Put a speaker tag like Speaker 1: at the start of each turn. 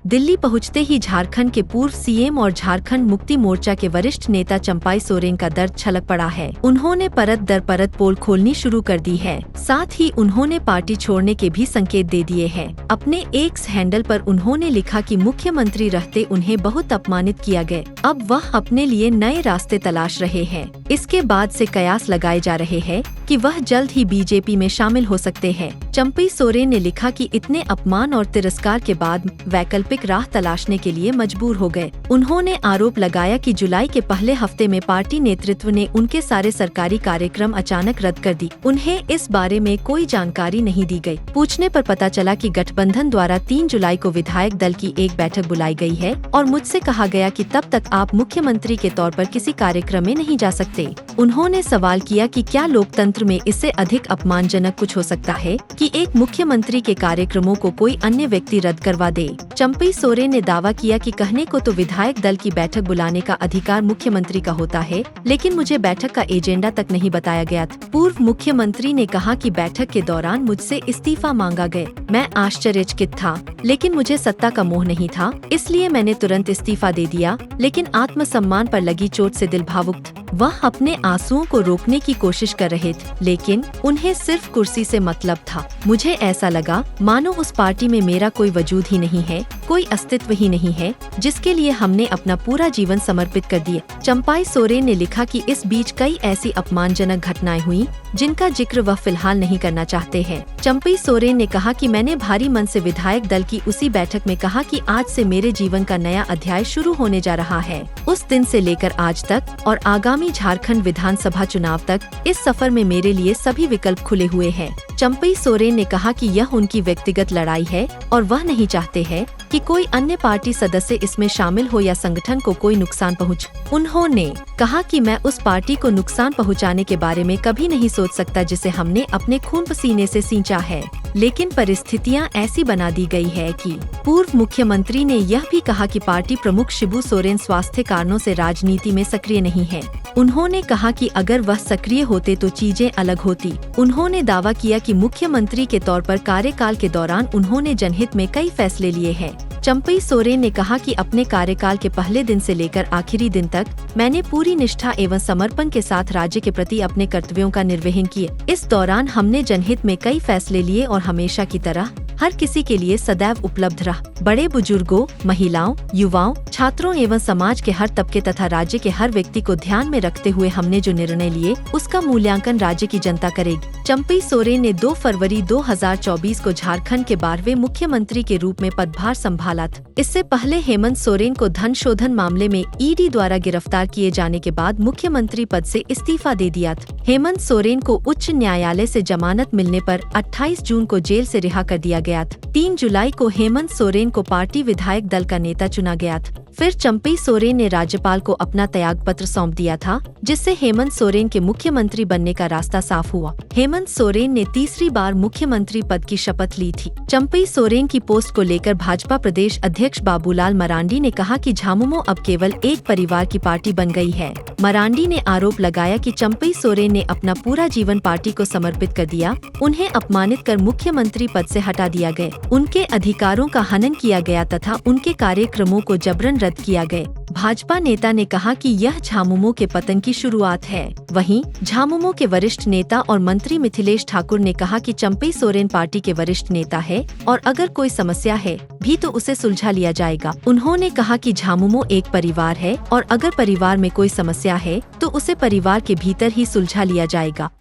Speaker 1: दिल्ली पहुंचते ही झारखंड के पूर्व सीएम और झारखंड मुक्ति मोर्चा के वरिष्ठ नेता चंपाई सोरेन का दर्द छलक पड़ा है। उन्होंने परत दर परत पोल खोलनी शुरू कर दी है। साथ ही उन्होंने पार्टी छोड़ने के भी संकेत दे दिए हैं। अपने एक्स हैंडल पर उन्होंने लिखा कि मुख्यमंत्री रहते उन्हें बहुत अपमानित किया गया, अब वह अपने लिए नए रास्ते तलाश रहे हैं। इसके बाद से कयास लगाए जा रहे हैं कि वह जल्द ही बीजेपी में शामिल हो सकते हैं। चंपाई सोरेन ने लिखा कि इतने अपमान और तिरस्कार के बाद वैकल्पिक राह तलाशने के लिए मजबूर हो गए। उन्होंने आरोप लगाया कि जुलाई के पहले हफ्ते में पार्टी नेतृत्व ने उनके सारे सरकारी कार्यक्रम अचानक रद्द कर दी। उन्हें इस बारे में कोई जानकारी नहीं दी गई। पूछने पर पता चला कि गठबंधन द्वारा 3 जुलाई को विधायक दल की एक बैठक बुलाई गई है और मुझसे कहा गया कि तब तक आप मुख्यमंत्री के तौर पर किसी कार्यक्रम में नहीं जा सकते। उन्होंने सवाल किया कि क्या लोकतंत्र में इससे अधिक अपमानजनक कुछ हो सकता है कि एक मुख्यमंत्री के कार्यक्रमों को कोई अन्य व्यक्ति रद्द करवा दे। चंपाई सोरेन ने दावा किया कि कहने को तो विधायक दल की बैठक बुलाने का अधिकार मुख्यमंत्री का होता है, लेकिन मुझे बैठक का एजेंडा तक नहीं बताया गया था। पूर्व मुख्यमंत्री ने कहा कि बैठक के दौरान मुझसे इस्तीफा मांगा गया। मैं आश्चर्यचकित था, लेकिन मुझे सत्ता का मोह नहीं था, इसलिए मैंने तुरंत इस्तीफा दे दिया। लेकिन आत्मसम्मान पर लगी चोट से दिल भावुक था। वह अपने आंसुओं को रोकने की कोशिश कर रहे थे, लेकिन उन्हें सिर्फ कुर्सी से मतलब था। मुझे ऐसा लगा मानो उस पार्टी में मेरा कोई वजूद ही नहीं है, कोई अस्तित्व ही नहीं है, जिसके लिए हमने अपना पूरा जीवन समर्पित कर दिया। चंपाई सोरेन ने लिखा कि इस बीच कई ऐसी अपमानजनक घटनाएं हुई जिनका जिक्र वह फिलहाल नहीं करना चाहते हैं। चंपाई सोरेन ने कहा कि मैंने भारी मन से विधायक दल की उसी बैठक में कहा कि आज से मेरे जीवन का नया अध्याय शुरू होने जा रहा है। उस दिन से लेकर आज तक और आगामी झारखंड विधानसभा चुनाव तक इस सफर में मेरे लिए सभी विकल्प खुले हुए हैं। चंपाई सोरेन ने कहा कि यह उनकी व्यक्तिगत लड़ाई है और वह नहीं चाहते हैं कि कोई अन्य पार्टी सदस्य इसमें शामिल हो या संगठन को कोई नुकसान पहुंचे। उन्होंने कहा कि मैं उस पार्टी को नुकसान पहुंचाने के बारे में कभी नहीं सोच सकता जिसे हमने अपने खून पसीने से सींचा है, लेकिन परिस्थितियां ऐसी बना दी गई है कि पूर्व मुख्यमंत्री ने यह भी कहा कि पार्टी प्रमुख शिबू सोरेन स्वास्थ्य कारणों से राजनीति में सक्रिय नहीं है। उन्होंने कहा कि अगर वह सक्रिय होते तो चीजें अलग होती। उन्होंने दावा किया कि मुख्यमंत्री के तौर पर कार्यकाल के दौरान उन्होंने जनहित में कई फैसले लिए हैं। चंपाई सोरेन ने कहा कि अपने कार्यकाल के पहले दिन से लेकर आखिरी दिन तक मैंने पूरी निष्ठा एवं समर्पण के साथ राज्य के प्रति अपने कर्तव्यों का निर्वहन किया। इस दौरान हमने जनहित में कई फैसले लिए और हमेशा की तरह हर किसी के लिए सदैव उपलब्ध रहा। बड़े बुजुर्गों, महिलाओं, युवाओं, छात्रों एवं समाज के हर तबके तथा राज्य के हर व्यक्ति को ध्यान में रखते हुए हमने जो निर्णय लिए उसका मूल्यांकन राज्य की जनता करेगी। चंपाई सोरेन ने 2 फरवरी 2024 को झारखंड के 12वें मुख्यमंत्री के रूप में पदभार संभाला था। इससे पहले हेमंत सोरेन को धन शोधन मामले में ईडी द्वारा गिरफ्तार किए जाने के बाद मुख्यमंत्री पद से इस्तीफा दे दिया था। हेमंत सोरेन को उच्च न्यायालय से जमानत मिलने पर 28 जून को जेल से रिहा कर दिया गया था। 3 जुलाई को हेमंत सोरेन को पार्टी विधायक दल का नेता चुना गया था। फिर चंपाई सोरेन ने राज्यपाल को अपना त्याग पत्र सौंप दिया था, जिससे हेमंत सोरेन के मुख्यमंत्री बनने का रास्ता साफ हुआ। हेमंत सोरेन ने तीसरी बार मुख्यमंत्री पद की शपथ ली थी। चंपाई सोरेन की पोस्ट को लेकर भाजपा प्रदेश अध्यक्ष बाबूलाल मरांडी ने कहा कि झामुमो अब केवल एक परिवार की पार्टी बन गई है। मरांडी ने आरोप लगाया कि चंपाई सोरेन ने अपना पूरा जीवन पार्टी को समर्पित कर दिया। उन्हें अपमानित कर मुख्यमंत्री पद से हटा दिया गया, उनके अधिकारों का हनन किया गया तथा उनके कार्यक्रमों को जबरन रद्द किया गया। भाजपा नेता ने कहा कि यह झामुमो के पतन की शुरुआत है। वहीं झामुमो के वरिष्ठ नेता और मंत्री मिथिलेश ठाकुर ने कहा कि चंपाई सोरेन पार्टी के वरिष्ठ नेता है और अगर कोई समस्या है भी तो उसे सुलझा लिया जाएगा। उन्होंने कहा कि झामुमो एक परिवार है और अगर परिवार में कोई समस्या है तो उसे परिवार के भीतर ही सुलझा लिया जाएगा।